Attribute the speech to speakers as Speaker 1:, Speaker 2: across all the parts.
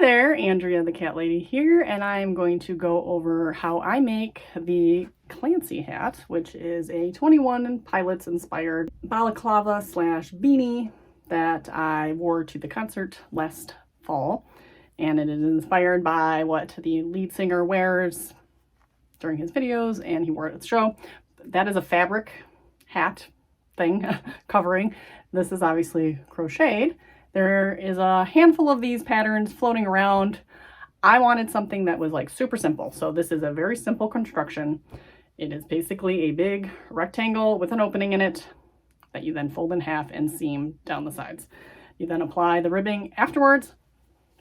Speaker 1: there, Andrea the Cat Lady here, and I'm going to go over how I make the Clancy hat, which is a 21 Pilots inspired balaclava slash beanie that I wore to the concert last fall. And it is inspired by what the lead singer wears during his videos, and he wore it at the show. That is a fabric hat thing covering. This is obviously crocheted. There is a handful of these patterns floating around. I wanted something that was like super simple. So this is a very simple construction. It is basically a big rectangle with an opening in it that you then fold in half and seam down the sides. You then apply the ribbing afterwards.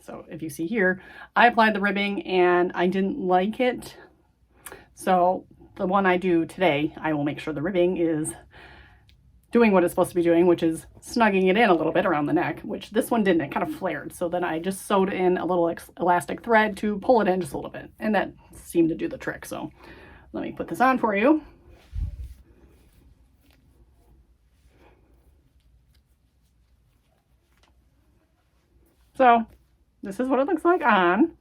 Speaker 1: So if you see here, I applied the ribbing and I didn't like it. So the one I do today, I will make sure the ribbing is doing what it's supposed to be doing, which is snugging it in a little bit around the neck, which this one didn't. It kind of flared. So then I just sewed in a little elastic thread to pull it in just a little bit. And that seemed to do the trick. So let me put this on for you. So this is what it looks like on.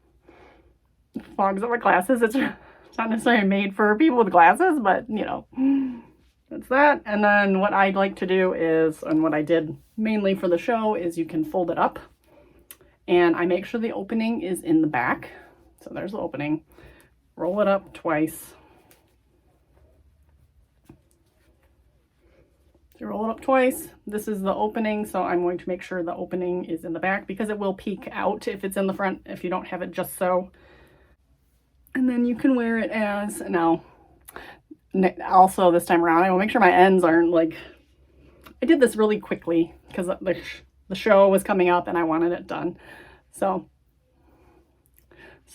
Speaker 1: Fogs up my glasses. It's not necessarily made for people with glasses, but you know, that's that. And then what I'd like to do is, and what I did mainly for the show, is you can fold it up and I make sure the opening is in the back. So there's the opening. Roll it up twice. So roll it up twice. This is the opening, so I'm going to make sure the opening is in the back because it will peek out if it's in the front if you don't have it just so. And then you can wear it as, now also this time around I will make sure my ends aren't like, I did this really quickly because the show was coming up and I wanted it done. So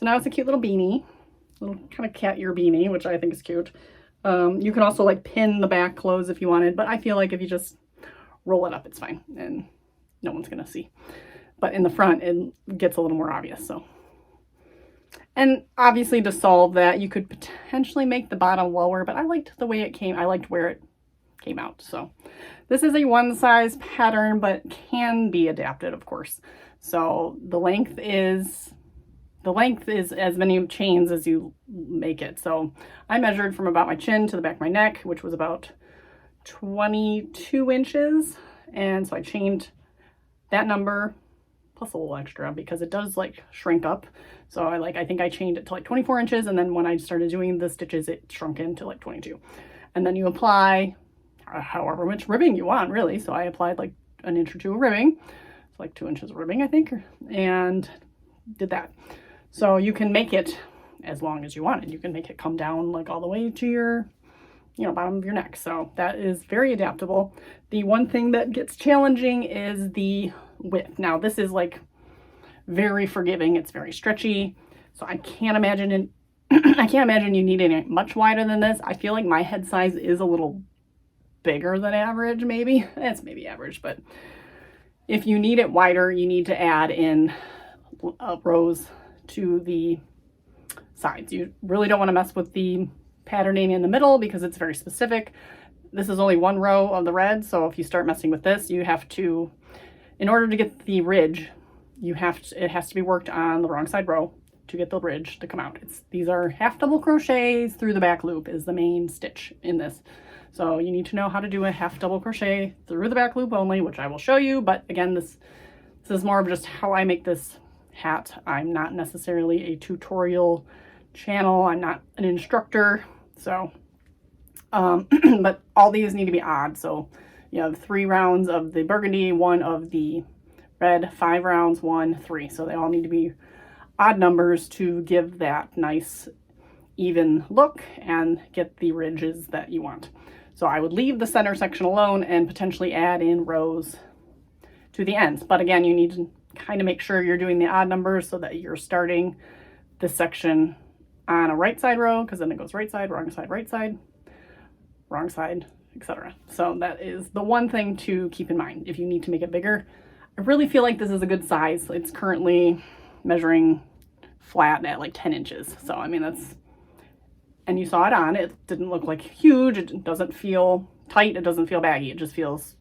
Speaker 1: now it's a cute little beanie, little kind of cat ear beanie, which I think is cute. You can also like pin the back closed if you wanted, but I feel like if you just roll it up, it's fine and no one's gonna see. But in the front, it gets a little more obvious, so. And obviously to solve that, you could potentially make the bottom lower, but I liked the way it came. I liked where it came out. So this is a one size pattern, but can be adapted, of course. So the length is as many chains as you make it. So I measured from about my chin to the back of my neck, which was about 22 inches. And so I chained that number plus a little extra because it does like shrink up. So I think I chained it to like 24 inches. And then when I started doing the stitches, it shrunk into like 22. And then you apply however much ribbing you want, really. So I applied like an inch or two of ribbing. It's like 2 inches of ribbing, I think, and did that. So you can make it as long as you want, and you can make it come down like all the way to your, bottom of your neck. So that is very adaptable. The one thing that gets challenging is the width. Now this is like very forgiving. It's very stretchy. So I can't imagine you needing it much wider than this. I feel like my head size is a little bigger than average, maybe. It's maybe average, but if you need it wider, you need to add in rows to the sides. You really don't want to mess with the patterning in the middle because it's very specific. This is only one row of the red, so if you start messing with this, you have to, in order to get the ridge, it has to be worked on the wrong side row to get the ridge to come out. These are half double crochets through the back loop is the main stitch in this. So you need to know how to do a half double crochet through the back loop only, which I will show you. But again, this is more of just how I make this hat. I'm not necessarily a tutorial channel. I'm not an instructor. So, but all these need to be odd. So you have 3 rounds of the burgundy, 1 of the red, 5 rounds, 1, 3. So they all need to be odd numbers to give that nice even look and get the ridges that you want. So I would leave the center section alone and potentially add in rows to the ends. But again, you need to kind of make sure you're doing the odd numbers so that you're starting this section on a right side row, because then it goes right side, wrong side, right side, wrong side, etc. So that is the one thing to keep in mind if you need to make it bigger. I really feel like this is a good size. It's currently measuring flat at like 10 inches. So I mean, and you saw it on, it didn't look like huge. It doesn't feel tight. It doesn't feel baggy. It just feels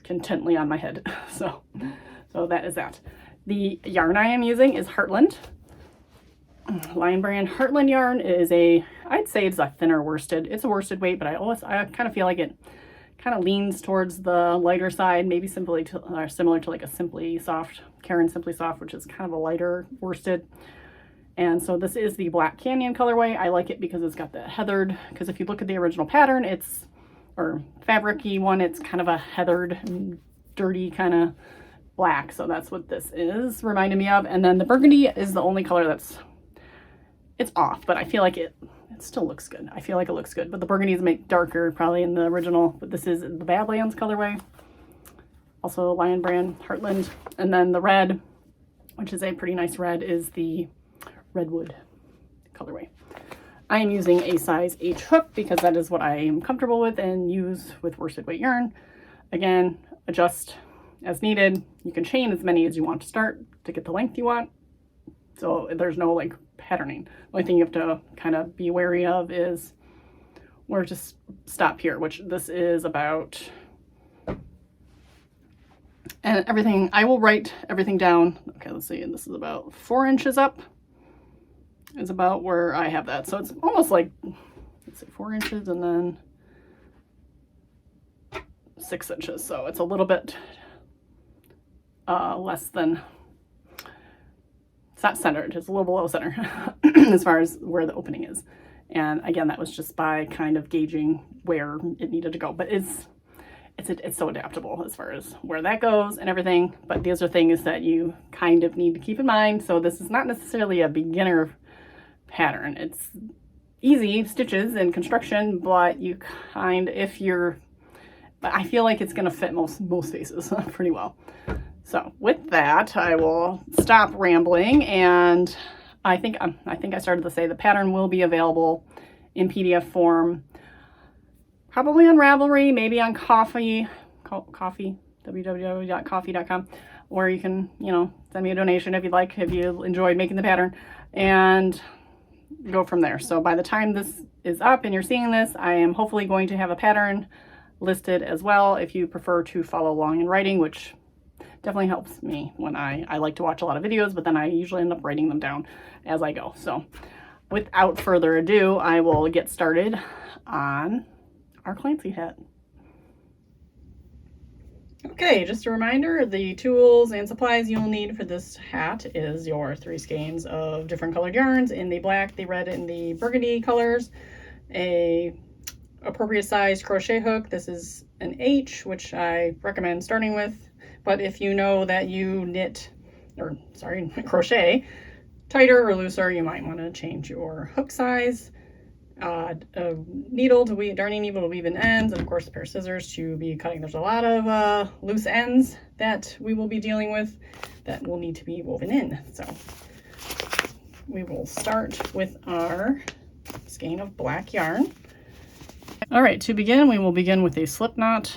Speaker 1: contently on my head. So that is that. The yarn I am using is Heartland. Lion Brand Heartland yarn is I'd say it's a thinner worsted. It's a worsted weight, but I kind of feel like it kind of leans towards the lighter side, maybe similar to like a Simply Soft, Karen Simply Soft, which is kind of a lighter worsted. And so this is the Black Canyon colorway. I like it because it's got the heathered, because if you look at the original pattern, or fabric-y one, it's kind of a heathered, dirty kind of black. So that's what this is reminding me of. And then the burgundy is the only color it's off, but I feel like it still looks good. I feel like it looks good, but the burgundies make darker probably in the original, but this is the Badlands colorway. Also Lion Brand Heartland. And then the red, which is a pretty nice red, is the Redwood colorway. I am using a size H hook because that is what I am comfortable with and use with worsted weight yarn. Again, adjust as needed. You can chain as many as you want to start to get the length you want. So there's no like patterning. The only thing you have to kind of be wary of is where to stop here, which this is about, and everything, I will write everything down. Okay, let's see, and this is about 4 inches up is about where I have that. So it's almost like, let's say 4 inches and then 6 inches. So it's a little bit less than, it's not centered, it's a little below center as far as where the opening is. And again, that was just by kind of gauging where it needed to go. But it's so adaptable as far as where that goes and everything. But these are things that you kind of need to keep in mind. So this is not necessarily a beginner pattern. It's easy stitches and construction, but you but I feel like it's going to fit most faces pretty well. So with that, I will stop rambling, and I think I started to say the pattern will be available in PDF form, probably on Ravelry, maybe on Coffee, www.coffee.com, where you can, send me a donation if you'd like, if you enjoyed making the pattern, and go from there. So by the time this is up and you're seeing this, I am hopefully going to have a pattern listed as well if you prefer to follow along in writing, which definitely helps me when I like to watch a lot of videos, but then I usually end up writing them down as I go. So without further ado, I will get started on our Clancy hat. Okay, just a reminder, the tools and supplies you'll need for this hat is your 3 skeins of different colored yarns in the black, the red, and the burgundy colors, a appropriate size crochet hook. This is an H, which I recommend starting with. But if you know that you crochet tighter or looser, you might want to change your hook size. A needle to weave, darning needle to weave in ends, and of course a pair of scissors to be cutting. There's a lot of loose ends that we will be dealing with that will need to be woven in. So we will start with our skein of black yarn. All right, to begin, we will begin with a slip knot.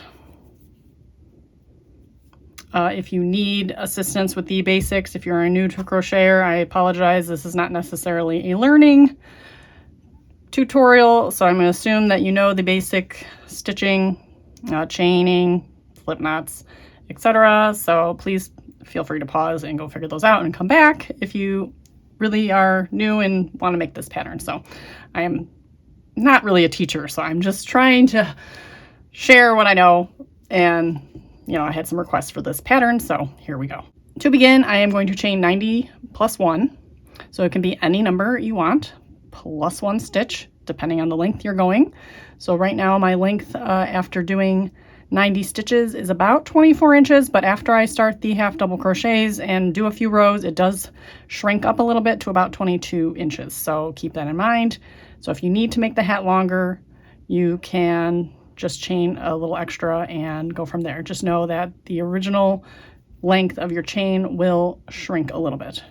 Speaker 1: If you need assistance with the basics, if you're a new to crocheter, I apologize. This is not necessarily a learning tutorial, so I'm going to assume that you know the basic stitching, chaining, slip knots, etc. So please feel free to pause and go figure those out and come back if you really are new and want to make this pattern. So I am not really a teacher, so I'm just trying to share what I know, and I had some requests for this pattern, so here we go. To begin, I am going to chain 90 plus 1, so it can be any number you want, plus 1 stitch, depending on the length you're going. So right now my length after doing 90 stitches is about 24 inches, but after I start the half double crochets and do a few rows, it does shrink up a little bit to about 22 inches. So keep that in mind. So if you need to make the hat longer, you can just chain a little extra and go from there. Just know that the original length of your chain will shrink a little bit.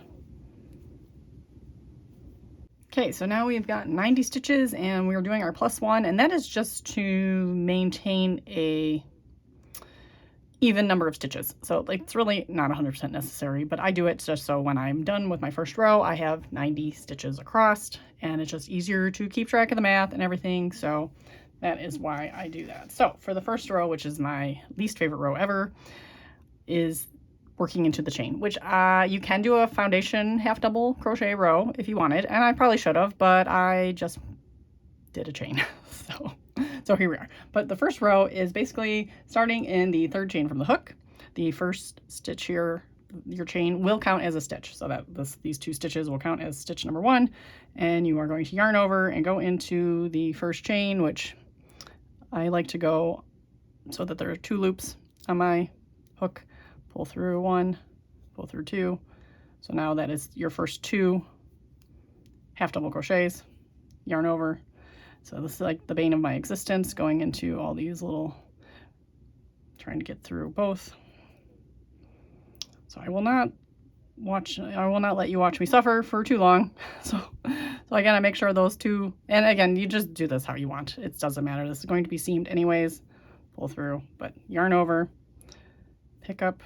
Speaker 1: Okay, so now we've got 90 stitches and we're doing our plus 1, and that is just to maintain a even number of stitches. So it's really not 100% necessary, but I do it just so when I'm done with my first row, I have 90 stitches across, and it's just easier to keep track of the math and everything. So that is why I do that. So for the first row, which is my least favorite row ever, is working into the chain, which you can do a foundation half double crochet row if you wanted, and I probably should have, but I just did a chain. So here we are. But the first row is basically starting in the third chain from the hook. The first stitch here, your chain will count as a stitch, so that these 2 stitches will count as stitch number 1, and you are going to yarn over and go into the first chain, which I like to go so that there are 2 loops on my hook. Pull through 1, pull through 2. So now that is your first 2 half double crochets, yarn over. So this is like the bane of my existence, going into all these little, trying to get through both. So I will not let you watch me suffer for too long. So again, I make sure those 2, and again, you just do this how you want. It doesn't matter. This is going to be seamed anyways. Pull through, but yarn over, pick up.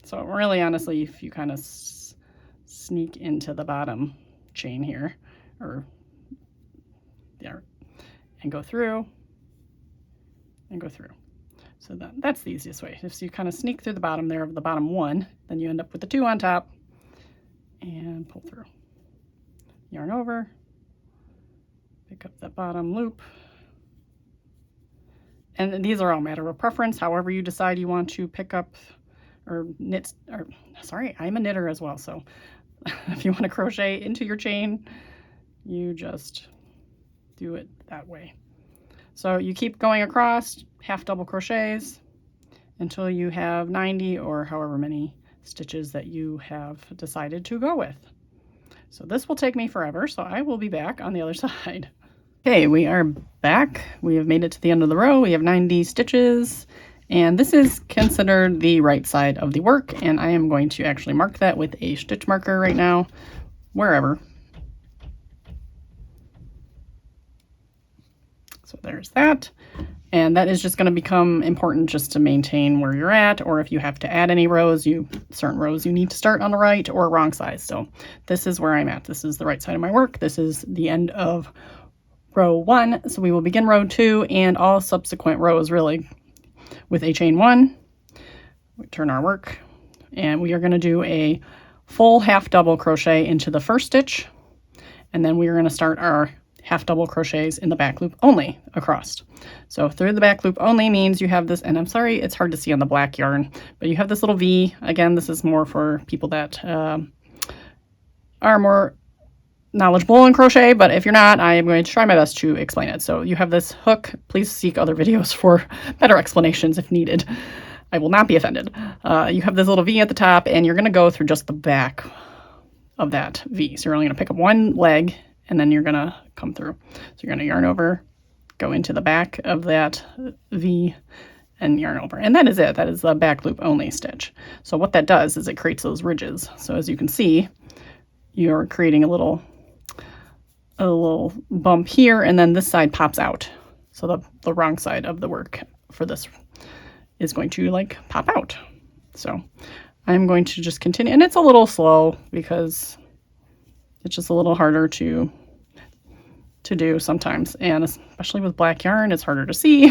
Speaker 1: So really, honestly, if you kind of sneak into the bottom chain here, or there, and go through, and go through. So that's the easiest way. If you kind of sneak through the bottom there of the bottom 1, then you end up with the 2 on top, and pull through. Yarn over, pick up that bottom loop. And these are all matter of preference, however you decide you want to pick up or knit, or sorry, I'm a knitter as well. So if you want to crochet into your chain, you just do it that way. So you keep going across half double crochets until you have 90 or however many stitches that you have decided to go with. So this will take me forever, so I will be back on the other side. Okay, we are back. We have made it to the end of the row. We have 90 stitches, and this is considered the right side of the work, and I am going to actually mark that with a stitch marker right now, wherever. So there's that. And that is just going to become important just to maintain where you're at, or if you have to add any rows, certain rows you need to start on the right or wrong side. So this is where I'm at. This is the right side of my work. This is the end of row 1. So we will begin row 2 and all subsequent rows really with a chain 1. We turn our work, and we are going to do a full half double crochet into the first stitch, and then we are going to start our half double crochets in the back loop only across. So through the back loop only means you have this, and I'm sorry it's hard to see on the black yarn, but you have this little V. Again, this is more for people that are more knowledgeable in crochet, but if you're not, I am going to try my best to explain it. So you have this hook. Please seek other videos for better explanations if needed. I will not be offended. You have this little V at the top, and you're going to go through just the back of that V. So you're only going to pick up one leg, and then you're going to come through. So you're going to yarn over, go into the back of that V, and yarn over. And that is it. That is the back loop only stitch. So what that does is it creates those ridges. So as you can see, you're creating a little bump here, and then this side pops out. So the wrong side of the work for this is going to like pop out. So I'm going to just continue, and it's a little slow because it's just a little harder to do sometimes, and especially with black yarn, it's harder to see.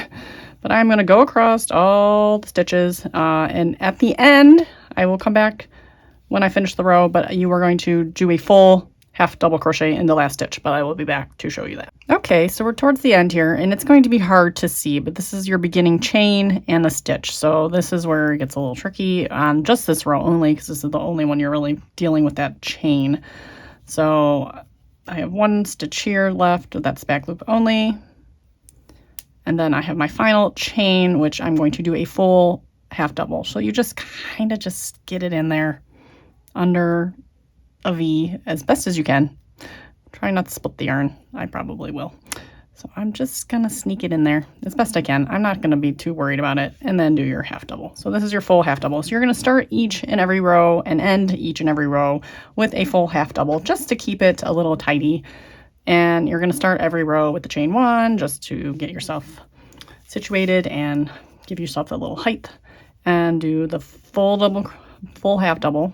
Speaker 1: But I'm going to go across all the stitches, and at the end, I will come back when I finish the row, but you are going to do a full half double crochet in the last stitch, but I will be back to show you that. Okay, so we're towards the end here, and it's going to be hard to see, but this is your beginning chain and the stitch. So this is where it gets a little tricky on just this row only, because this is the only one you're really dealing with that chain. So I have one stitch here left, that's back loop only. And then I have my final chain, which I'm going to do a full half double. So you just kind of just get it in there under a V as best as you can. Try not to split the yarn. I probably will. So I'm just gonna sneak it in there as best I can. I'm not gonna be too worried about it, and then do your half double. So this is your full half double. So you're gonna start each and every row and end each and every row with a full half double just to keep it a little tidy. And you're gonna start every row with the chain one just to get yourself situated and give yourself a little height, and do the full half double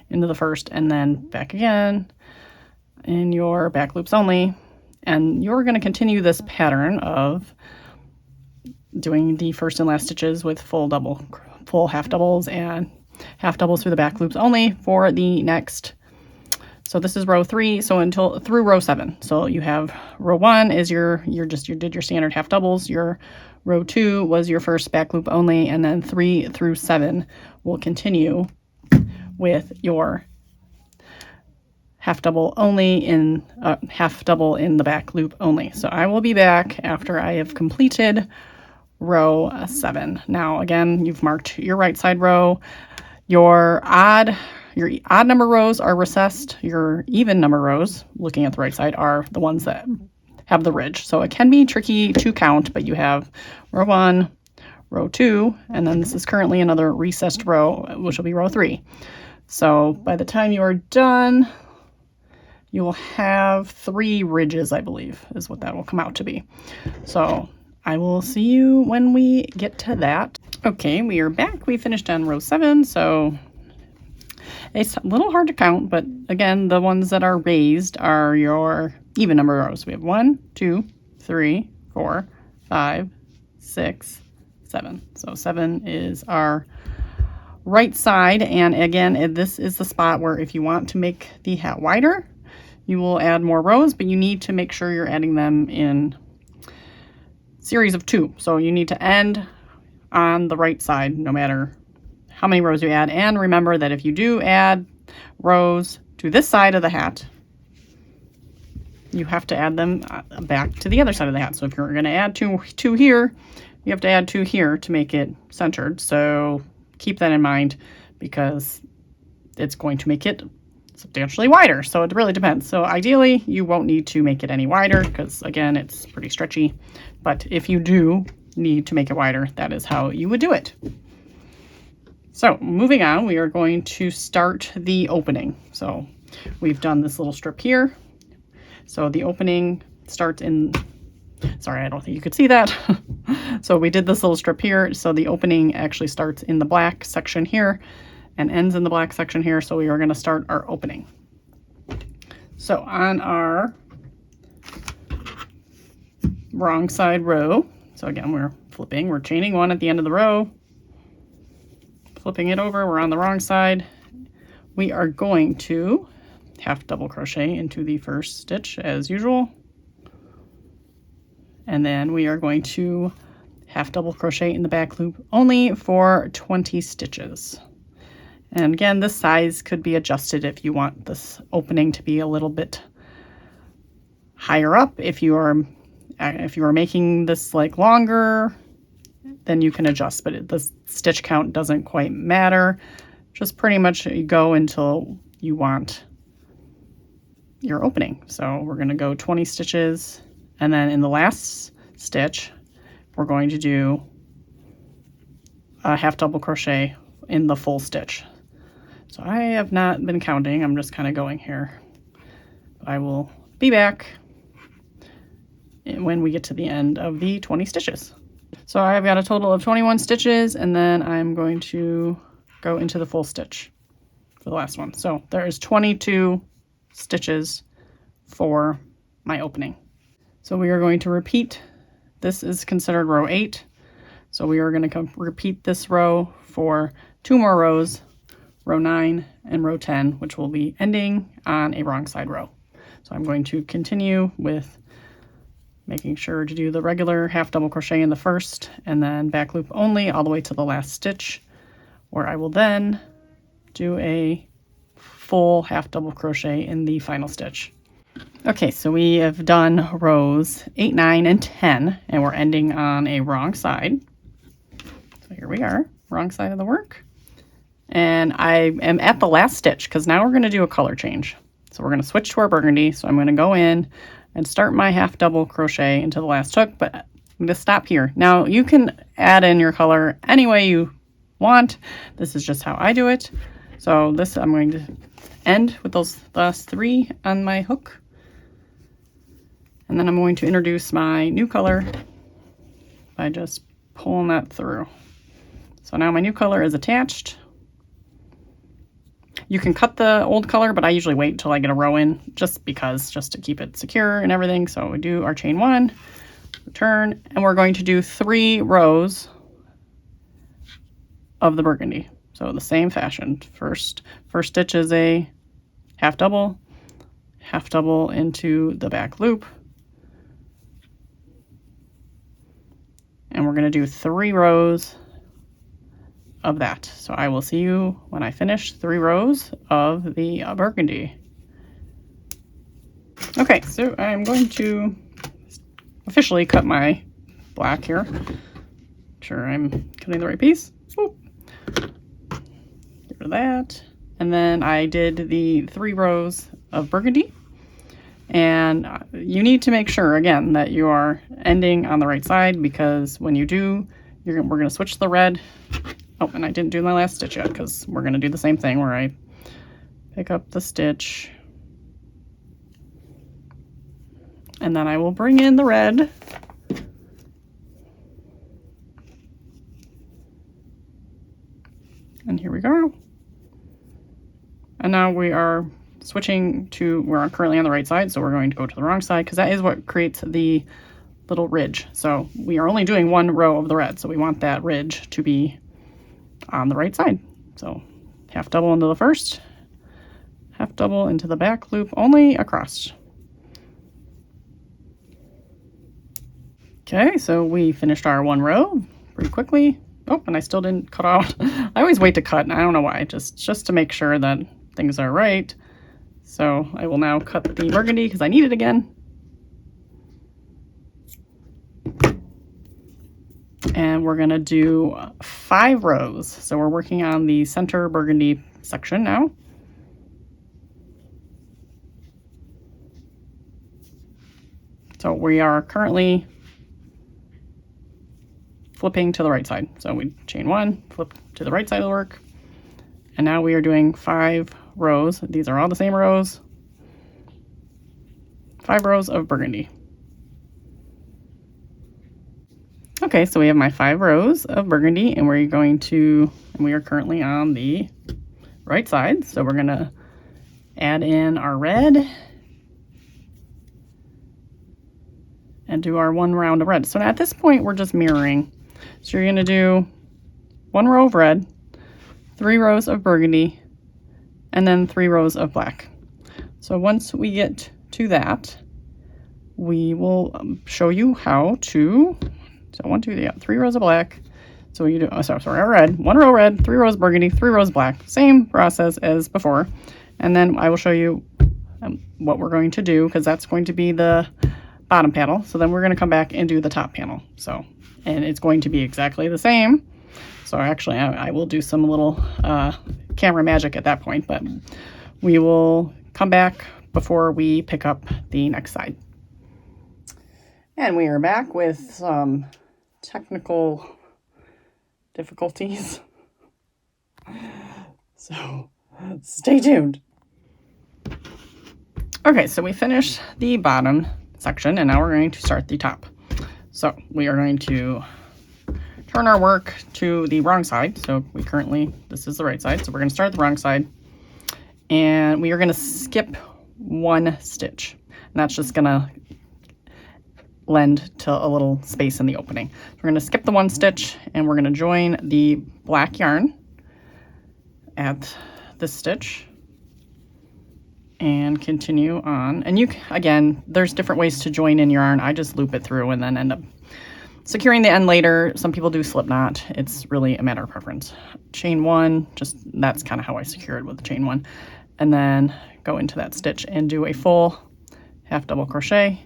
Speaker 1: into the first, and then back again in your back loops only. And you're going to continue this pattern of doing the first and last stitches with full half doubles, and half doubles through the back loops only for the next. So this is row 3, so until through row 7. So you have row 1 is you did your standard half doubles. Your row 2 was your first back loop only, and then 3 through 7 will continue with your half double only in half double in the back loop only. So I will be back after I have completed row 7. Now again, you've marked your right side row. Your odd number rows are recessed. Your even number rows, looking at the right side, are the ones that have the ridge. So it can be tricky to count, but you have row 1, row 2, and then this is currently another recessed row, which will be row 3. So by the time you are done, you will have 3 ridges, I believe, is what that will come out to be. So I will see you when we get to that. Okay, we are back. We finished on row 7, so it's a little hard to count, but again, the ones that are raised are your even number rows. We have 1, 2, 3, 4, 5, 6, 7. So 7 is our right side, and again, this is the spot where if you want to make the hat wider, you will add more rows, but you need to make sure you're adding them in series of 2. So you need to end on the right side no matter how many rows you add. And remember that if you do add rows to this side of the hat, you have to add them back to the other side of the hat. So if you're going to add two here, you have to add 2 here to make it centered. So keep that in mind because it's going to make it substantially wider. So it really depends. So ideally you won't need to make it any wider because again, it's pretty stretchy. But if you do need to make it wider, that is how you would do it. So moving on, we are going to start the opening. So we've done this little strip here. So the opening starts in, sorry, I don't think you could see that. So we did this little strip here. So the opening actually starts in the black section here and ends in the black section here. So we are going to start our opening. So on our wrong side row, so again, we're flipping, we're chaining 1 at the end of the row, flipping it over, we're on the wrong side. We are going to half double crochet into the first stitch as usual. And then we are going to half double crochet in the back loop only for 20 stitches. And again, this size could be adjusted if you want this opening to be a little bit higher up. If you are making this like longer, then you can adjust, but the stitch count doesn't quite matter. Just pretty much go until you want your opening. So we're going to go 20 stitches, and then in the last stitch, we're going to do a half double crochet in the full stitch. So I have not been counting, I'm just kind of going here. I will be back when we get to the end of the 20 stitches. So I've got a total of 21 stitches, and then I'm going to go into the full stitch for the last one. So there is 22 stitches for my opening. So we are going to repeat. This is considered row 8. So we are going to repeat this row for 2 more rows, row 9 and row 10, which will be ending on a wrong side row. So I'm going to continue with making sure to do the regular half double crochet in the first and then back loop only all the way to the last stitch, where I will then do a full half double crochet in the final stitch. Okay, so we have done rows 8, 9, and 10, and we're ending on a wrong side. So here we are, wrong side of the work. And I am at the last stitch because now we're going to do a color change. So we're going to switch to our burgundy. So I'm going to go in and start my half double crochet into the last hook, but I'm going to stop here. Now you can add in your color any way you want. This is just how I do it. So this, I'm going to end with those last 3 on my hook. And then I'm going to introduce my new color by just pulling that through. So now my new color is attached. You can cut the old color, but I usually wait until I get a row in just to keep it secure and everything. So we do our chain 1, return, and we're going to do 3 rows of the burgundy. So the same fashion. First stitch is a half double into the back loop. And we're going to do 3 rows of that. So I will see you when I finish 3 rows of the burgundy. Okay, so I'm going to officially cut my black here. Make sure I'm cutting the right piece. Oop. Get rid of that. And then I did the 3 rows of burgundy. And you need to make sure, again, that you are ending on the right side, because when you do, we're going to switch the red. Oh, and I didn't do my last stitch yet, because we're going to do the same thing where I pick up the stitch. And then I will bring in the red. And here we go. And now we are switching to, we're currently on the right side, so we're going to go to the wrong side, because that is what creates the little ridge. So we are only doing 1 row of the red, so we want that ridge to be on the right side. So half double into the first, half double into the back loop, only across. Okay, so we finished our 1 row pretty quickly. Oh, and I still didn't cut out. I always wait to cut, and I don't know why, just to make sure that things are right. So I will now cut the burgundy because I need it again. And we're gonna do 5 rows. So we're working on the center burgundy section now. So we are currently flipping to the right side. So we chain 1, flip to the right side of the work. And now we are doing 5 rows. These are all the same rows. 5 rows of burgundy. Okay, so we have my 5 rows of burgundy, and we are currently on the right side. So we're gonna add in our red and do our 1 round of red. So at this point, we're just mirroring. So you're gonna do 1 row of red, 3 rows of burgundy, and then 3 rows of black. So once we get to that, we will show you how to, so 1, 2, yeah, 3 rows of black. So you do, red, 1 row red, 3 rows burgundy, 3 rows black. Same process as before. And then I will show you what we're going to do, because that's going to be the bottom panel. So then we're going to come back and do the top panel. So, and it's going to be exactly the same. So actually I will do some little camera magic at that point, but we will come back before we pick up the next side. And we are back with some technical difficulties. So stay tuned. Okay, so we finished the bottom section, and now we're going to start the top. So we are going to turn our work to the wrong side. So this is the right side. So we're going to start the wrong side, and we are going to skip 1 stitch. And that's just going to lend to a little space in the opening. So we're going to skip the 1 stitch, and we're going to join the black yarn at this stitch and continue on. And again, there's different ways to join in yarn. I just loop it through and then end up securing the end later. Some people do slip knot. It's really a matter of preference. Chain 1, that's kind of how I secure it with the chain 1. And then go into that stitch and do a full half double crochet.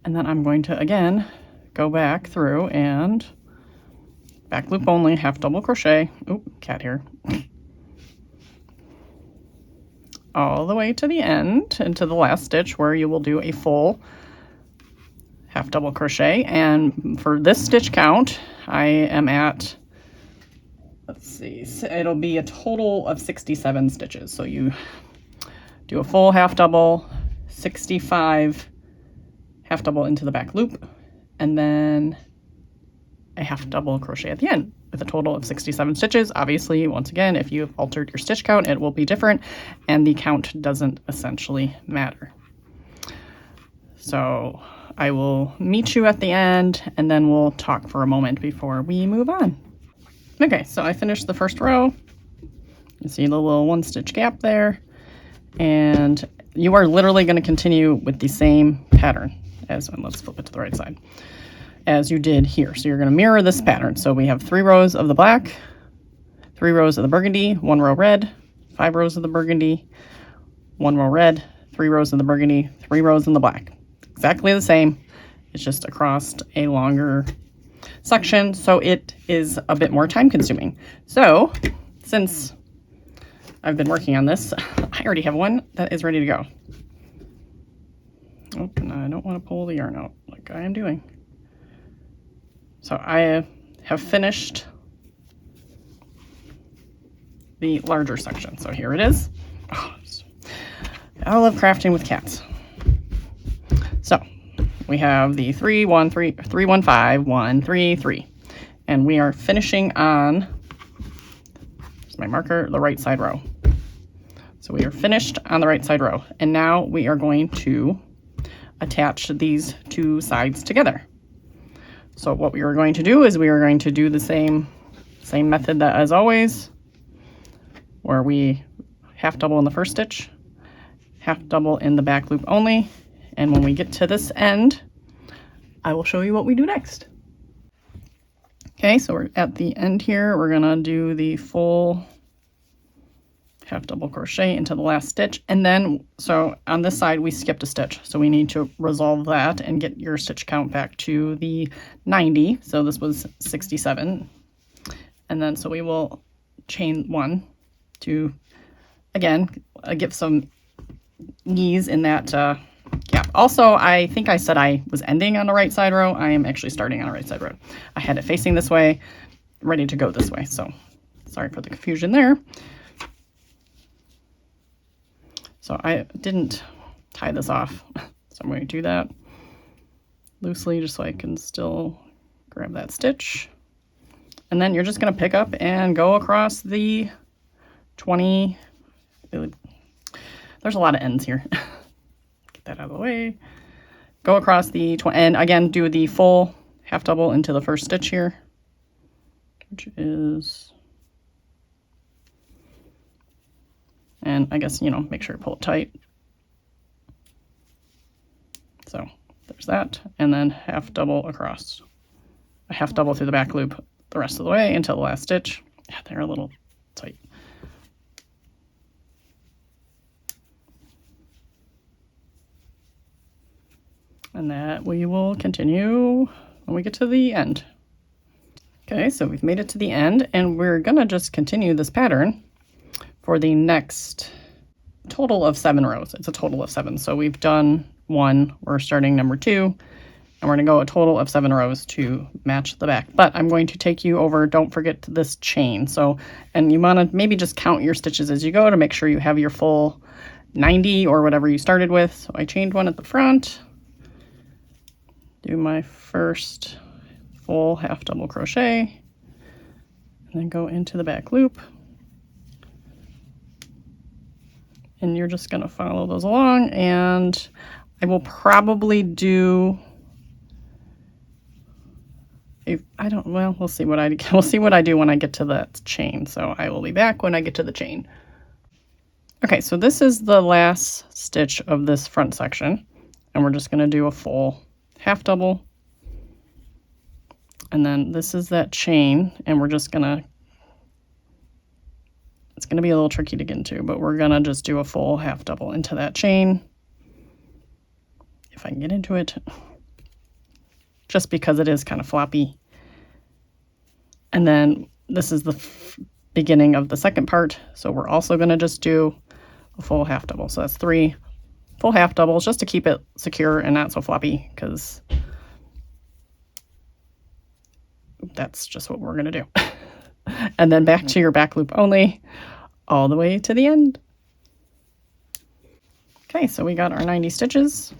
Speaker 1: And then I'm going to, again, go back through and back loop only, half double crochet. Oop, cat here. All the way to the end, into the last stitch, where you will do a full half double crochet. And for this stitch count, I am at, let's see, it'll be a total of 67 stitches. So you do a full half double, 65 half double into the back loop, and then a half double crochet at the end with a total of 67 stitches. Obviously, once again, if you've altered your stitch count, it will be different, and the count doesn't essentially matter. So I will meet you at the end, and then we'll talk for a moment before we move on. Okay, so I finished the first row, You see the little 1 stitch gap there, and you are literally going to continue with the same pattern as, and let's flip it to the right side, as you did here. So you're going to mirror this pattern. So we have 3 rows of the black, 3 rows of the burgundy, 1 row red, 5 rows of the burgundy, 1 row red, 3 rows of the burgundy, 3 rows in the black. Exactly the same. It's just across a longer section, so it is a bit more time consuming. So since I've been working on this, I already have one that is ready to go. Oh, and I don't want to pull the yarn out like I am doing. So I have finished the larger section. So here it is. Oh, I love crafting with cats. So we have the 3, 1, 3, 3, 1, 5, 1, 3, 3. And we are finishing on, here's my marker, the right side row. So we are finished on the right side row. And now we are going to attach these 2 sides together. So what we are going to do is we are going to do the same method that as always, where we half double in the first stitch, half double in the back loop only. And when we get to this end, I will show you what we do next. Okay, so we're at the end here. We're gonna do the full half double crochet into the last stitch. And then, so on this side, we skipped a stitch. So we need to resolve that and get your stitch count back to the 90. So this was 67. And then, so we will chain 1 to, again, give some ease in that gap. Also, I think I said I was ending on the right side row. I am actually starting on the right side row. I had it facing this way, ready to go this way. So sorry for the confusion there. So I didn't tie this off. So I'm going to do that loosely just so I can still grab that stitch. And then you're just going to pick up and go across the 20. There's a lot of ends here. Get that out of the way. Go across the 20, and again, do the full half double into the first stitch here, which is, and I guess, you know, make sure you pull it tight. So there's that, and then half double across, a half double through the back loop the rest of the way until the last stitch. Yeah, they're a little tight. And that we will continue when we get to the end. Okay, so we've made it to the end, and we're gonna just continue this pattern for the next total of 7 rows. It's a total of 7. So we've done 1, we're starting number 2, and we're gonna go a total of 7 rows to match the back. But I'm going to take you over, don't forget this chain. So, and you wanna maybe just count your stitches as you go to make sure you have your full 90 or whatever you started with. So I chained 1 at the front, do my first full half double crochet, and then go into the back loop. And you're just gonna follow those along, and I will probably do, well, we'll see what I do when I get to that chain. So I will be back when I get to the chain. Okay, so this is the last stitch of this front section, and we're just gonna do a full half double, and then this is that chain, and we're just gonna, it's gonna be a little tricky to get into, but we're gonna just do a full half double into that chain, if I can get into it, just because it is kind of floppy. And then this is the beginning of the second part, so we're also gonna just do a full half double. So that's 3 full half doubles just to keep it secure and not so floppy, because that's just what we're gonna do. And then back to your back loop only all the way to the end. Okay, so we got our 90 stitches.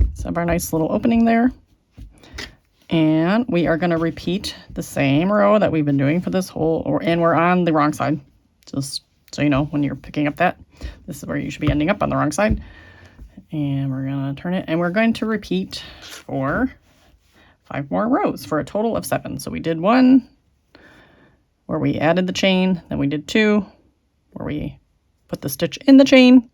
Speaker 1: Let's have our nice little opening there. And we are gonna repeat the same row that we've been doing for this whole, and we're on the wrong side. Just so you know, when you're picking up that, this is where you should be ending up, on the wrong side. And we're gonna turn it, and we're going to repeat for 5 more rows for a total of 7. So we did 1, where we added the chain, then we did 2 where we put the stitch in the chain,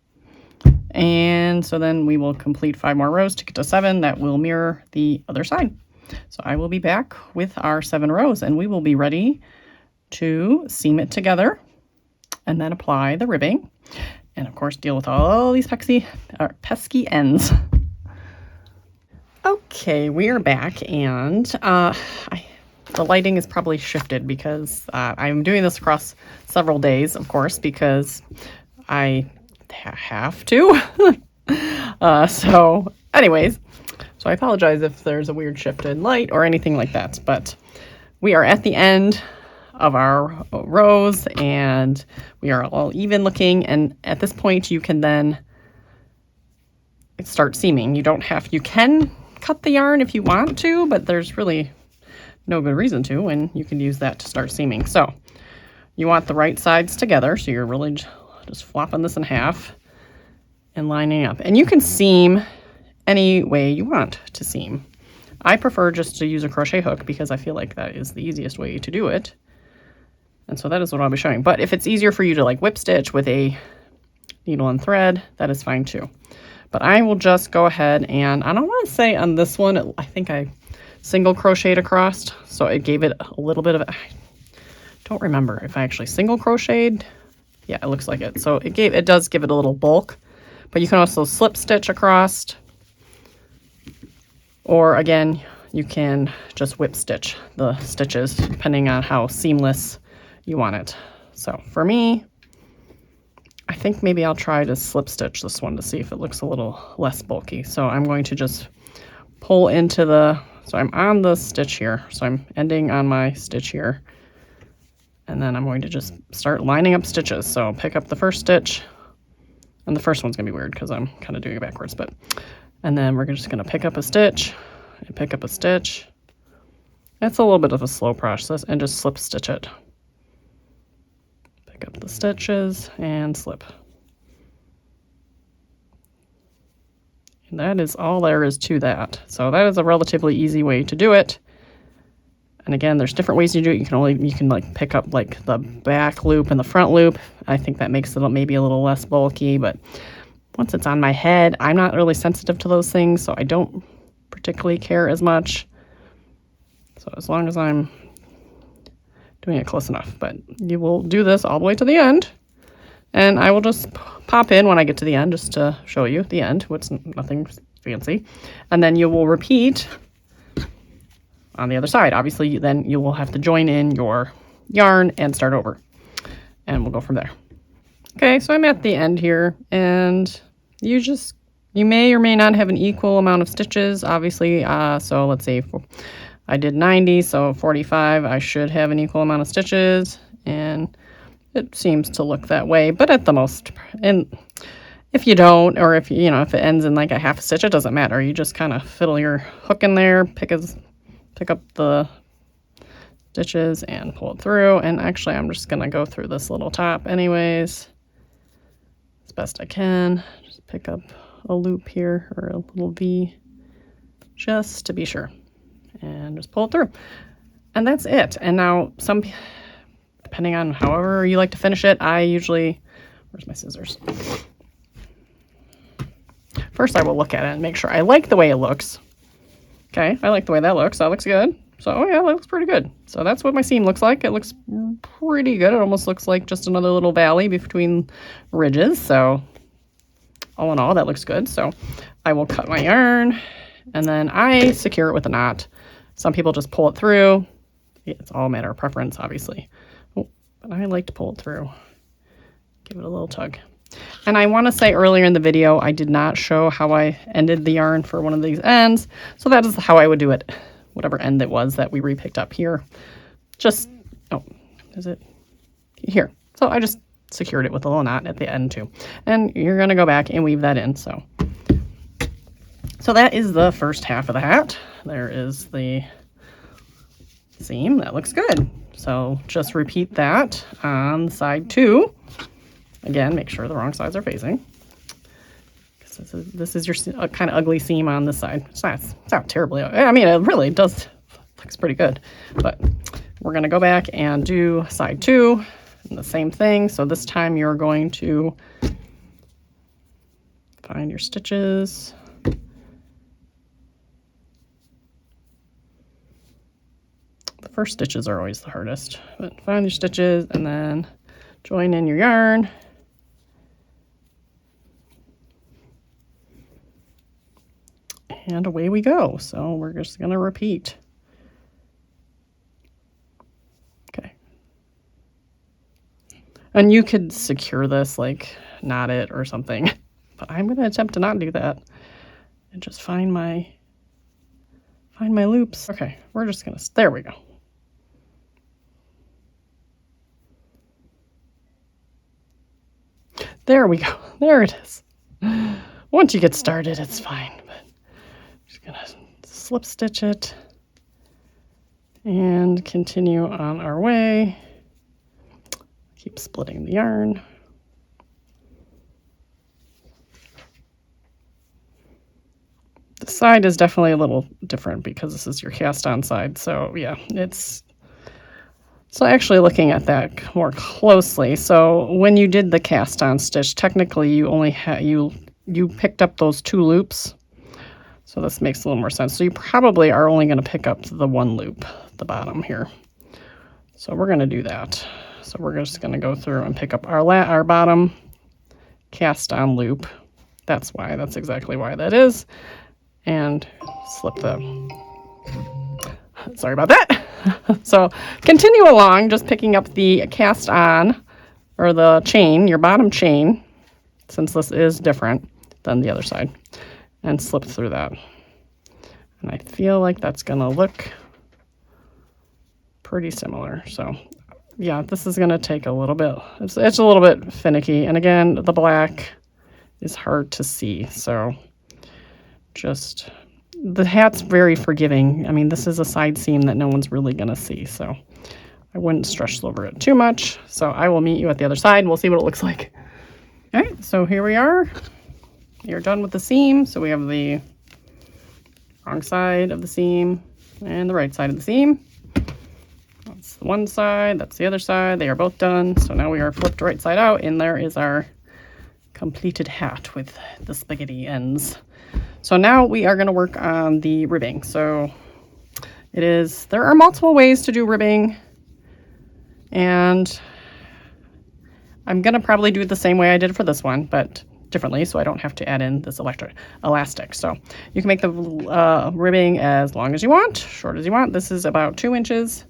Speaker 1: and so then we will complete 5 more rows to get to 7 that will mirror the other side. So I will be back with our 7 rows, and we will be ready to seam it together and then apply the ribbing, and of course deal with all these pesky ends. Okay, we are back, and the lighting is probably shifted because I'm doing this across several days, of course, because I have to. So anyways, so I apologize if there's a weird shift in light or anything like that, but we are at the end of our rows and we are all even looking, and at this point you can then start seaming. You can cut the yarn if you want to, but there's really no good reason to, and you can use that to start seaming. So you want the right sides together, so you're really just flopping this in half and lining up, and you can seam any way you want to seam. I prefer just to use a crochet hook because I feel like that is the easiest way to do it, and so that is what I'll be showing. But if it's easier for you to like whip stitch with a needle and thread, that is fine too. But I will just go ahead, and I don't want to say on this one, I think I single crocheted across, so it gave it a little bit of, I don't remember if I actually single crocheted. Yeah, it looks like it. So it does give it a little bulk, but you can also slip stitch across, or again, you can just whip stitch the stitches depending on how seamless you want it. So for me, I think maybe I'll try to slip stitch this one to see if it looks a little less bulky. So I'm going to just pull into so I'm on the stitch here. So I'm ending on my stitch here. And then I'm going to just start lining up stitches. So pick up the first stitch, and the first one's gonna be weird because I'm kind of doing it backwards, and then we're just gonna pick up a stitch and pick up a stitch. It's a little bit of a slow process, and just slip stitch it. Pick up the stitches and slip. And that is all there is to that. So that is a relatively easy way to do it. And again, there's different ways to do it. You can like pick up like the back loop and the front loop. I think that makes it maybe a little less bulky, but once it's on my head, I'm not really sensitive to those things, so I don't particularly care as much. So as long as I'm doing it close enough, but you will do this all the way to the end, and I will just pop in when I get to the end just to show you the end, which nothing fancy, and then you will repeat on the other side. Obviously, then you will have to join in your yarn and start over, and we'll go from there. Okay, so I'm at the end here, and you may or may not have an equal amount of stitches, obviously. So let's see, I did 90, so 45, I should have an equal amount of stitches, and it seems to look that way, but at the most, and if you don't, or if if it ends in like a half a stitch, it doesn't matter. You just kind of fiddle your hook in there, pick up the stitches and pull it through. And actually, I'm just gonna go through this little top anyways, as best I can. Just pick up a loop here, or a little V, just to be sure, and just pull it through. And that's it. And now depending on however you like to finish it, I usually, where's my scissors? First, I will look at it and make sure I like the way it looks. Okay, I like the way that looks. That looks good. So, oh yeah, that looks pretty good. So that's what my seam looks like. It looks pretty good. It almost looks like just another little valley between ridges. So all in all, that looks good. So I will cut my yarn, and then I secure it with a knot. Some people just pull it through. It's all a matter of preference, obviously. Oh, but I like to pull it through. Give it a little tug. And I want to say earlier in the video, I did not show how I ended the yarn for one of these ends. So that is how I would do it, whatever end it was that we repicked up here. Just, oh, is it here? So I just secured it with a little knot at the end too. And you're going to go back and weave that in. So that is the first half of the hat. There is the seam. That looks good. So just repeat that on side 2. Again, make sure the wrong sides are facing. This is your kind of ugly seam on this side. It's not terribly, I mean, it really does, looks pretty good. But we're going to go back and do side 2 and the same thing. So this time you're going to find your stitches. The first stitches are always the hardest, but find your stitches and then join in your yarn. And away we go. So we're just going to repeat. Okay. And you could secure this, like knot it or something, but I'm going to attempt to not do that and just find my loops. Okay, we're just going to, there we go. There we go. There it is. Once you get started, it's fine. But I'm just going to slip stitch it and continue on our way. Keep splitting the yarn. The side is definitely a little different because this is your cast on side. So yeah, so actually looking at that more closely. So when you did the cast on stitch, technically you only had, you picked up those 2 loops. So this makes a little more sense. So you probably are only going to pick up the 1 loop, the bottom here. So we're going to do that. So we're just going to go through and pick up our bottom cast on loop. That's exactly why that is. And slip sorry about that. So continue along, just picking up the cast on, or the chain, your bottom chain, since this is different than the other side, and slip through that. And I feel like that's gonna look pretty similar. So yeah, this is gonna take a little bit, it's a little bit finicky. And again, the black is hard to see. So just, the hat's very forgiving. I mean, this is a side seam that no one's really gonna see. So I wouldn't stress over it too much. So I will meet you at the other side. We'll see what it looks like. All right, so here we are. You're done with the seam. So we have the wrong side of the seam and the right side of the seam. That's the one side, that's the other side. They are both done. So now we are flipped right side out, and there is our completed hat with the spaghetti ends. So now we are going to work on the ribbing. So there are multiple ways to do ribbing, and I'm going to probably do it the same way I did for this one, but differently, so I don't have to add in this elastic. So you can make the ribbing as long as you want, short as you want. This is about 2 inches,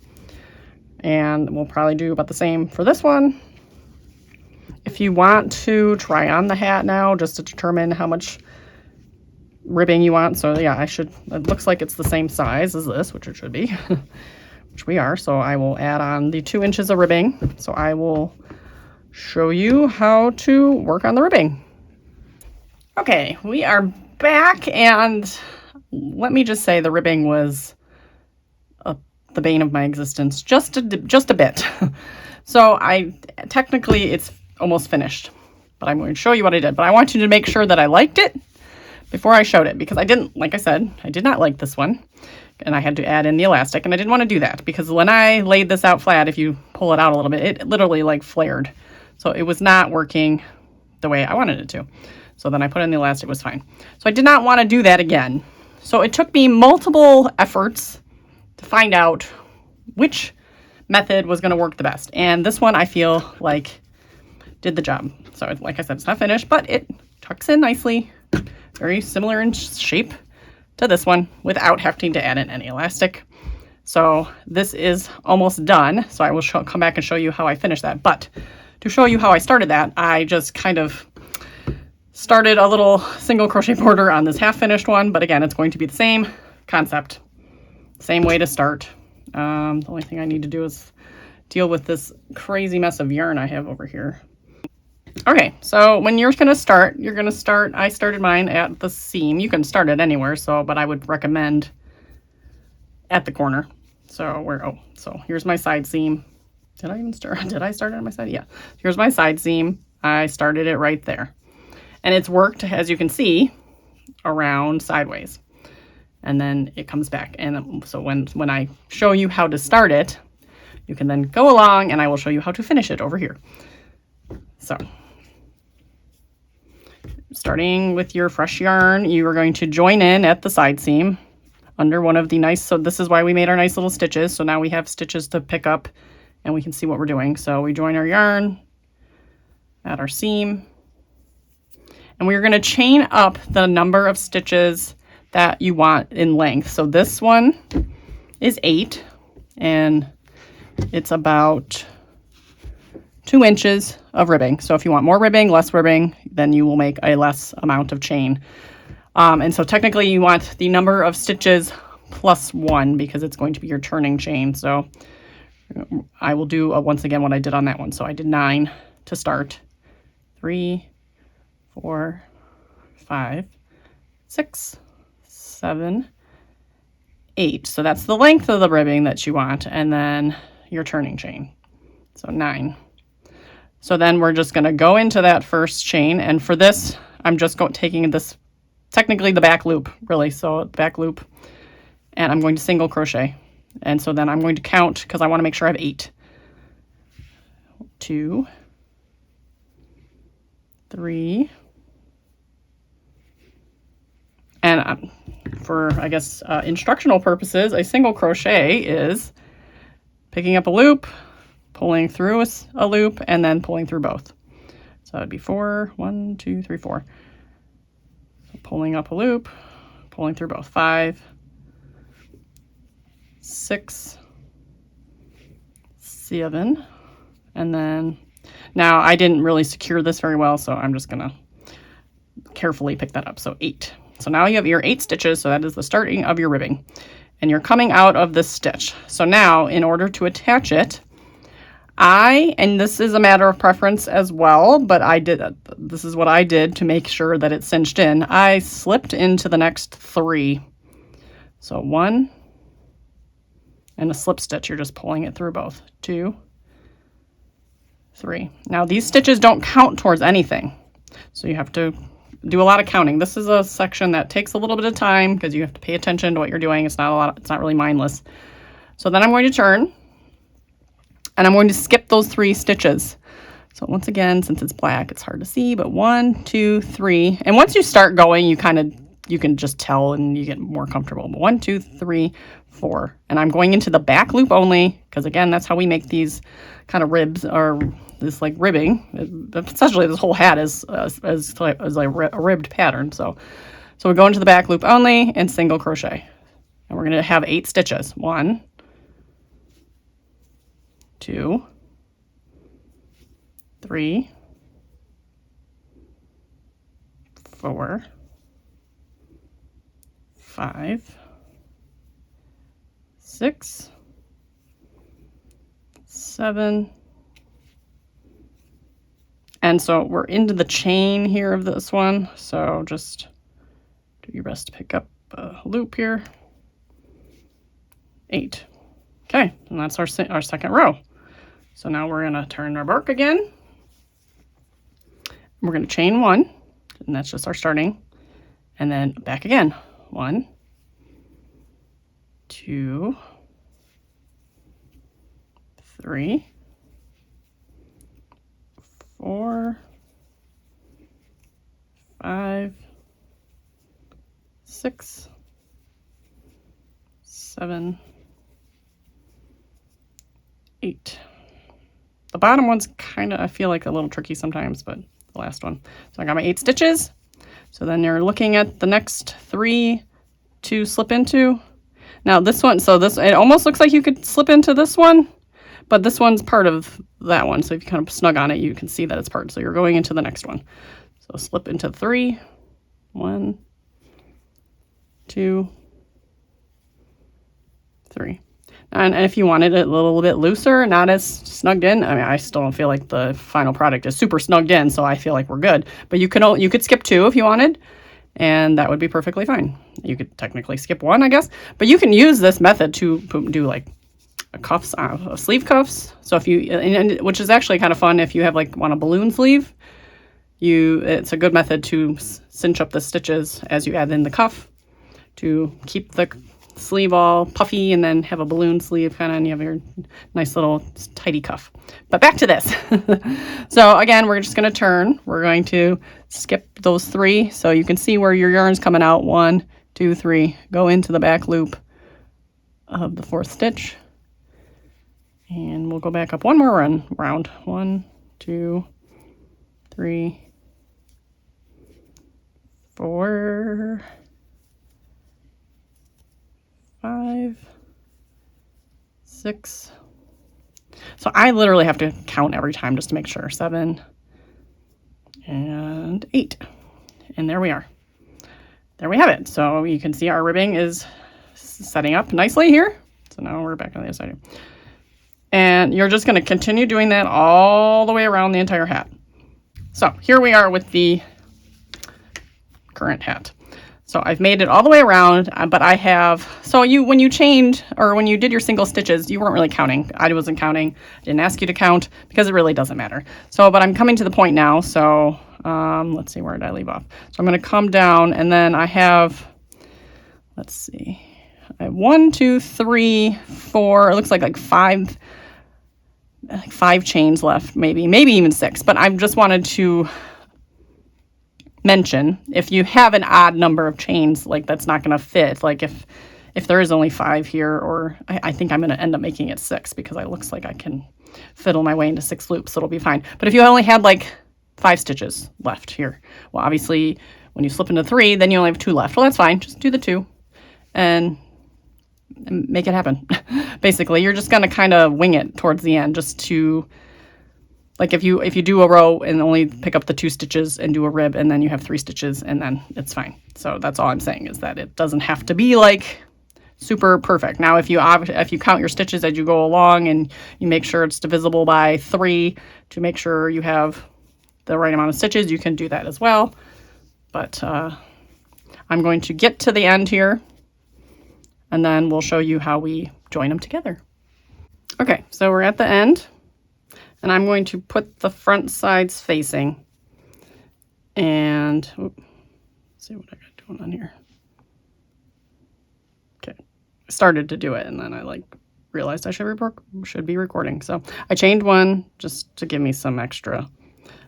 Speaker 1: and we'll probably do about the same for this one. If you want to try on the hat now, just to determine how much ribbing you want. So yeah, it looks like it's the same size as this, which it should be, which we are. So I will add on the 2 inches of ribbing. So I will show you how to work on the ribbing. Okay, we are back, and let me just say the ribbing was the bane of my existence, just a bit. So technically it's almost finished, but I'm going to show you what I did. But I want you to make sure that I liked it before I showed it, because I didn't, like I said, I did not like this one, and I had to add in the elastic, and I didn't want to do that because when I laid this out flat, if you pull it out a little bit, it literally like flared. So it was not working the way I wanted it to. So then I put in the elastic, it was fine. So I did not want to do that again. So it took me multiple efforts to find out which method was going to work the best. And this one I feel like did the job. So like I said, it's not finished, but it tucks in nicely. Very similar in shape to this one without having to add in any elastic. So this is almost done. So I will come back and show you how I finished that. But to show you how I started that, I just kind of started a little single crochet border on this half finished one. But again, it's going to be the same concept, same way to start. The only thing I need to do is deal with this crazy mess of yarn I have over here. Okay, so when you're going to start, I started mine at the seam. You can start it anywhere, but I would recommend at the corner. So so here's my side seam. Did I start it on my side? Yeah. Here's my side seam. I started it right there. And it's worked, as you can see, around sideways. And then it comes back. And so when I show you how to start it, you can then go along and I will show you how to finish it over here. So starting with your fresh yarn, you are going to join in at the side seam under one of the nice, so this is why we made our nice little stitches. So now we have stitches to pick up and we can see what we're doing. So we join our yarn at our seam and we're going to chain up the number of stitches that you want in length. So this one is 8 and it's about 2 inches of ribbing. So if you want more ribbing, less ribbing, then you will make a less amount of chain. And so technically you want the number of stitches plus 1 because it's going to be your turning chain. So I will do once again what I did on that one. So I did 9 to start. 3, 4, 5, 6, 7, 8. So that's the length of the ribbing that you want, and then your turning chain. So 9. So then we're just going to go into that first chain, and for this, I'm just taking this, technically the back loop, really. So back loop, and I'm going to single crochet. And so then I'm going to count because I want to make sure I have 8. 2, 3, and for, I guess, instructional purposes, a single crochet is picking up a loop, pulling through a loop, and then pulling through both. So that'd be 4, 1, 2, 3, 4. So pulling up a loop, pulling through both. 5, 6, 7, and then now I didn't really secure this very well, so I'm just gonna carefully pick that up. So 8. So now you have your 8 stitches, so that is the starting of your ribbing. And you're coming out of this stitch. So now, in order to attach it, and this is a matter of preference as well, but this is what I did to make sure that it cinched in. I slipped into the next 3. So 1, and a slip stitch, you're just pulling it through both. 2, 3. Now these stitches don't count towards anything, so you have to do a lot of counting. This is a section that takes a little bit of time because you have to pay attention to what you're doing. It's not really mindless. So then I'm going to turn and I'm going to skip those 3 stitches. So once again, since it's black, it's hard to see, but 1, 2, 3. And once you start going, you can just tell and you get more comfortable. 1, 2, 3, 4. And I'm going into the back loop only because, again, that's how we make these kind of ribs, or this like ribbing. Essentially, this whole hat is a ribbed pattern. So we go into the back loop only and single crochet. And we're going to have 8 stitches. 1, 2, 3, 4, 5, 6, 7, and so we're into the chain here of this one. So just do your best to pick up a loop here. 8. Okay, and that's our second row. So now we're going to turn our work again. We're going to chain 1, and that's just our starting, and then back again. 1, 2, 3, 4, 5, 6, 7, 8. The bottom one's kind of, I feel like, a little tricky sometimes, but the last one. So I got my 8 stitches. So then you're looking at the next 3 to slip into. Now this one, it almost looks like you could slip into this one, but this one's part of that one. So if you kind of snug on it, you can see that it's part. So you're going into the next one. So slip into 3, 1, 2, 3. And if you wanted it a little bit looser, not as snugged in, I mean, I still don't feel like the final product is super snugged in, so I feel like we're good. But you could skip 2 if you wanted, and that would be perfectly fine. You could technically skip 1, I guess, but you can use this method to do like cuffs, sleeve cuffs. So if you, which is actually kind of fun if you have want a balloon sleeve. It's a good method to cinch up the stitches as you add in the cuff to keep the sleeve all puffy and then have a balloon sleeve kind of, and you have your nice little tidy cuff. But back to this. So again, we're just going to turn. We're going to skip those 3 so you can see where your yarn's coming out. 1, 2, 3. Go into the back loop of the 4th stitch. And we'll go back up one more round. 1, 2, 3, 4, 5, 6. So I literally have to count every time just to make sure. 7 and 8. And there we are. There we have it. So you can see our ribbing is setting up nicely here. So now we're back on the other side. And you're just going to continue doing that all the way around the entire hat. So here we are with the current hat. So I've made it all the way around, but I have, so when you chained, or when you did your single stitches, you weren't really counting. I wasn't counting. I didn't ask you to count because it really doesn't matter. So, but I'm coming to the point now. So let's see, where did I leave off? So I'm going to come down, and then I have, let's see, I have 1, 2, 3, 4, it looks like 5 chains left, maybe even 6, but I just wanted to mention, if you have an odd number of chains, like that's not going to fit, like if there is only 5 here, or I think I'm going to end up making it 6 because it looks like I can fiddle my way into 6 loops, so it'll be fine. But if you only had like 5 stitches left here, well, obviously when you slip into 3, then you only have 2 left. Well, that's fine, just do the 2 and make it happen. Basically, you're just going to kind of wing it towards the end, just to, like if you do a row and only pick up the 2 stitches and do a rib, and then you have 3 stitches, and then it's fine. So that's all I'm saying, is that it doesn't have to be like super perfect. Now, if you count your stitches as you go along and you make sure it's divisible by 3 to make sure you have the right amount of stitches, you can do that as well. But I'm going to get to the end here, and then we'll show you how we join them together. Okay, so we're at the end, and I'm going to put the front sides facing, and let's see what I got going on here. Okay, I started to do it, and then I realized I should be recording. So I chained 1 just to give me some extra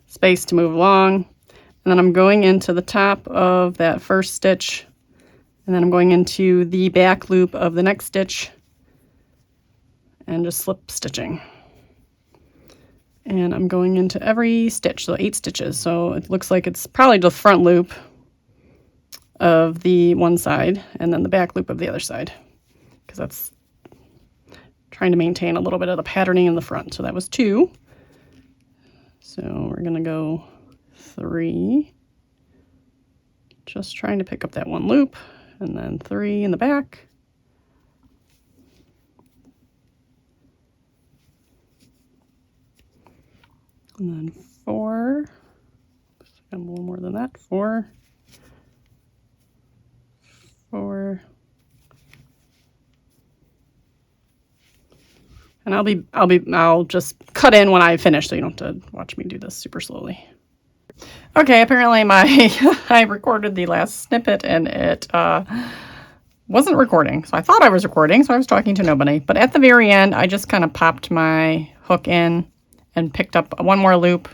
Speaker 1: space to move along, and then I'm going into the top of that first stitch, and then I'm going into the back loop of the next stitch and just slip stitching. And I'm going into every stitch, so 8 stitches. So it looks like it's probably the front loop of the one side and then the back loop of the other side, because that's trying to maintain a little bit of the patterning in the front. So that was 2. So we're going to go 3, just trying to pick up that one loop, and then 3 in the back. And then 4, a little more than that, 4, 4, and I'll just cut in when I finish, so you don't have to watch me do this super slowly. Okay, apparently I recorded the last snippet and it wasn't recording. So I thought I was recording, so I was talking to nobody. But at the very end, I just kind of popped my hook in and picked up one more loop,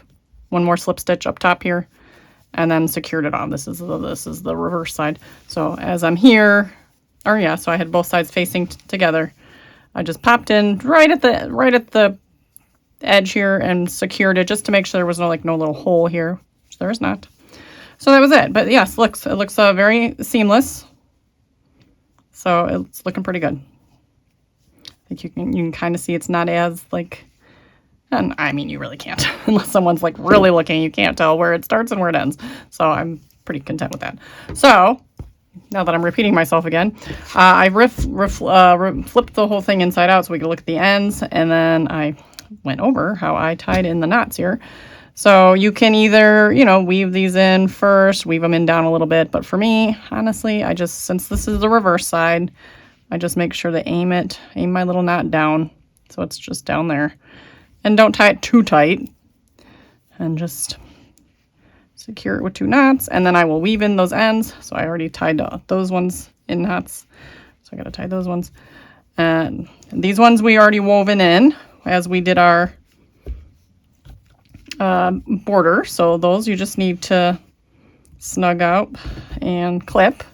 Speaker 1: one more slip stitch up top here, and then secured it on. This is the reverse side. So as I'm here, so I had both sides facing together. I just popped in right at the edge here and secured it, just to make sure there was no little hole here, which there is not. So that was it. But yes, it looks very seamless. So it's looking pretty good. I think you can kind of see it's not as and I mean, you really can't unless someone's really looking. You can't tell where it starts and where it ends. So I'm pretty content with that. So now that I'm repeating myself again, I flipped the whole thing inside out so we could look at the ends, and then I went over how I tied in the knots here. So you can either, weave these in first, weave them in down a little bit. But for me, honestly, since this is the reverse side, I just make sure to aim my little knot down. So it's just down there. And don't tie it too tight. And just secure it with 2 knots. And then I will weave in those ends. So I already tied those ones in knots. So I got to tie those ones. And these ones we already woven in as we did our border. So those you just need to snug up and clip.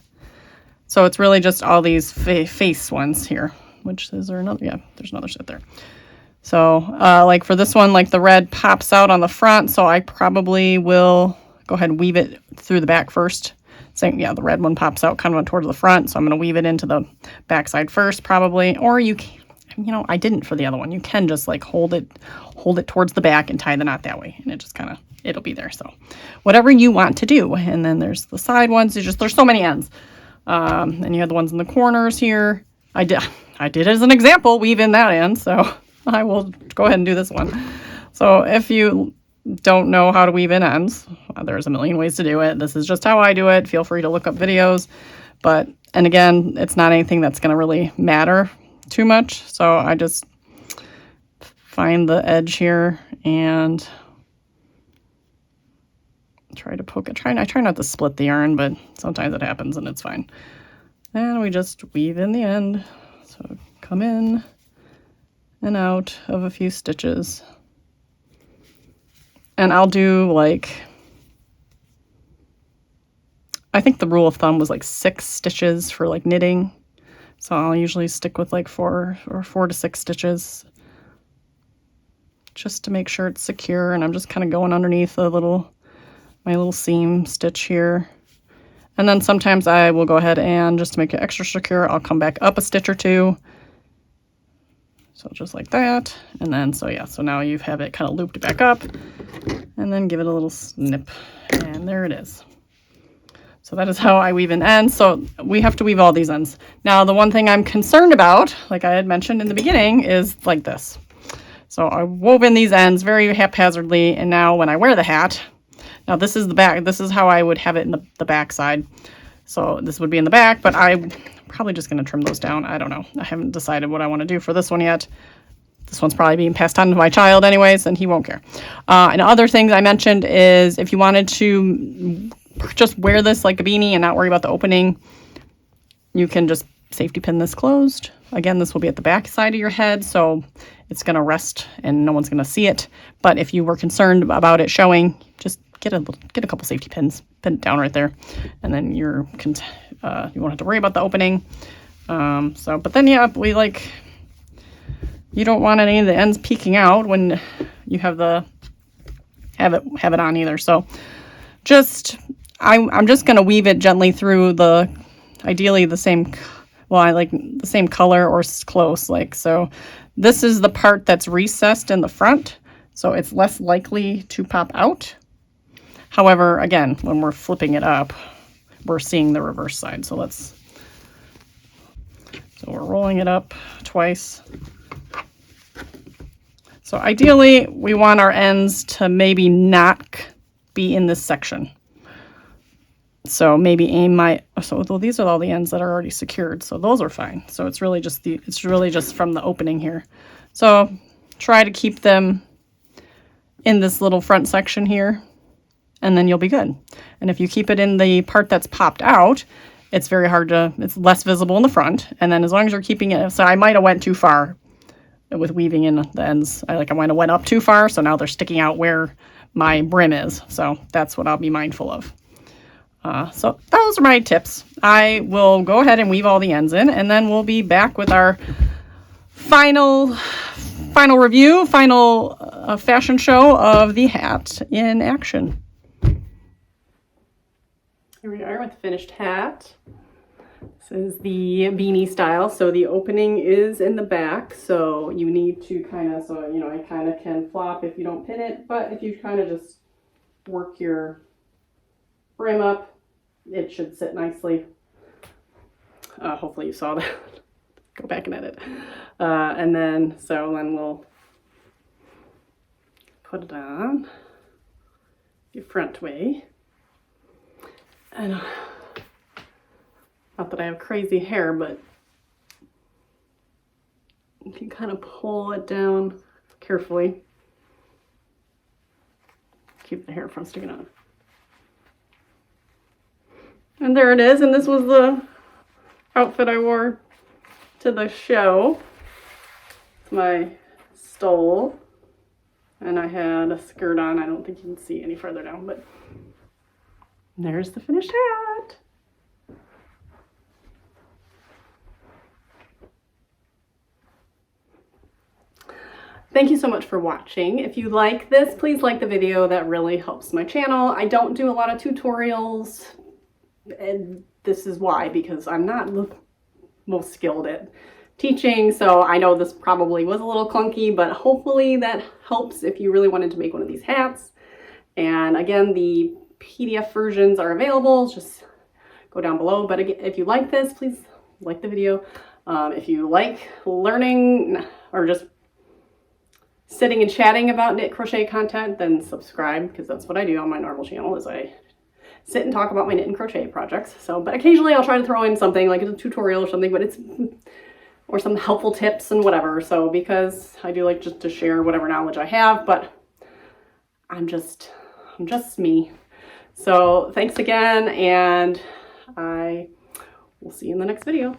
Speaker 1: So it's really just all these face ones here, which is there another? Yeah, there's another set there. So like for this one, like the red pops out on the front. So I probably will go ahead and weave it through the back first. Same, yeah, the red one pops out kind of towards the front. So I'm going to weave it into the back side first probably. Or you can, you know, I didn't for the other one. You can just like hold it towards the back and tie the knot that way. And it just kind of, it'll be there. So whatever you want to do. And then there's the side ones. There's so many ends. And you have the ones in the corners here. I did as an example, weave in that end. So I will go ahead and do this one. So if you don't know how to weave in ends, there's a million ways to do it. This is just how I do it. Feel free to look up videos. But, and again, it's not anything that's going to really matter too much. So I just find the edge here and try to poke it. I try not to split the yarn, but sometimes it happens and it's fine. And we just weave in the end. So come in and out of a few stitches. And I'll do like, I think the rule of thumb was like 6 stitches for like knitting. So I'll usually stick with like 4 to 6 stitches just to make sure it's secure. And I'm just kind of going underneath my little seam stitch here. And then sometimes I will go ahead and just to make it extra secure, I'll come back up a stitch or 2. So just like that. And then, so yeah, so now you have it kind of looped back up and then give it a little snip. And there it is. So that is how I weave in ends. So we have to weave all these ends. Now, the one thing I'm concerned about, like I had mentioned in the beginning, is like this. So I wove in these ends very haphazardly. And now when I wear the hat, now this is the back, this is how I would have it in the back side. So this would be in the back, but I'm probably just going to trim those down. I don't know. I haven't decided what I want to do for this one yet. This one's probably being passed on to my child anyways, and he won't care. And other things I mentioned is if you wanted to just wear this like a beanie and not worry about the opening, you can just safety pin this closed. Again, this will be at the back side of your head, so it's going to rest and no one's going to see it. But if you were concerned about it showing, just get a couple safety pins, pin it down right there, and then you won't have to worry about the opening. But then yeah, you don't want any of the ends peeking out when you have it on either. So I'm just going to weave it gently through ideally the same, well, I like the same color or close, like, so this is the part that's recessed in the front, so it's less likely to pop out. However, again, when we're flipping it up, we're seeing the reverse side. So we're rolling it up twice. So ideally, we want our ends to maybe not be in this section. So maybe so these are all the ends that are already secured. So those are fine. So it's really just from the opening here. So try to keep them in this little front section here, and then you'll be good. And if you keep it in the part that's popped out, it's less visible in the front. And then as long as you're keeping it, so I might have went too far with weaving in the ends. I might have went up too far, so now they're sticking out where my brim is. So that's what I'll be mindful of. So those are my tips. I will go ahead and weave all the ends in, and then we'll be back with our final review, fashion show of the hat in action. Here we are with the finished hat. This is the beanie style. So the opening is in the back. So you need to it kind of can flop if you don't pin it, but if you kind of just work your brim up, it should sit nicely. Hopefully you saw that. Go back and edit. And then we'll put it on your front way. And not that I have crazy hair, but if you kind of pull it down carefully, keep the hair from sticking out. And there it is, and this was the outfit I wore to the show. It's my stole. And I had a skirt on. I don't think you can see any further down, but there's the finished hat. Thank you so much for watching. If you like this, please like the video. That really helps my channel. I don't do a lot of tutorials, and this is why, because I'm not the most skilled at teaching, so I know this probably was a little clunky, but hopefully that helps if you really wanted to make one of these hats. And again, the PDF versions are available. Just go down below. But again, if you like this, please like the video. If you like learning or just sitting and chatting about knit crochet content, then subscribe, because that's what I do on my normal channel, is I sit and talk about my knit and crochet projects. So, but occasionally I'll try to throw in something like a tutorial or something, but it's, or some helpful tips and whatever. So, because I do like just to share whatever knowledge I have, but I'm just me. So thanks again, and I will see you in the next video.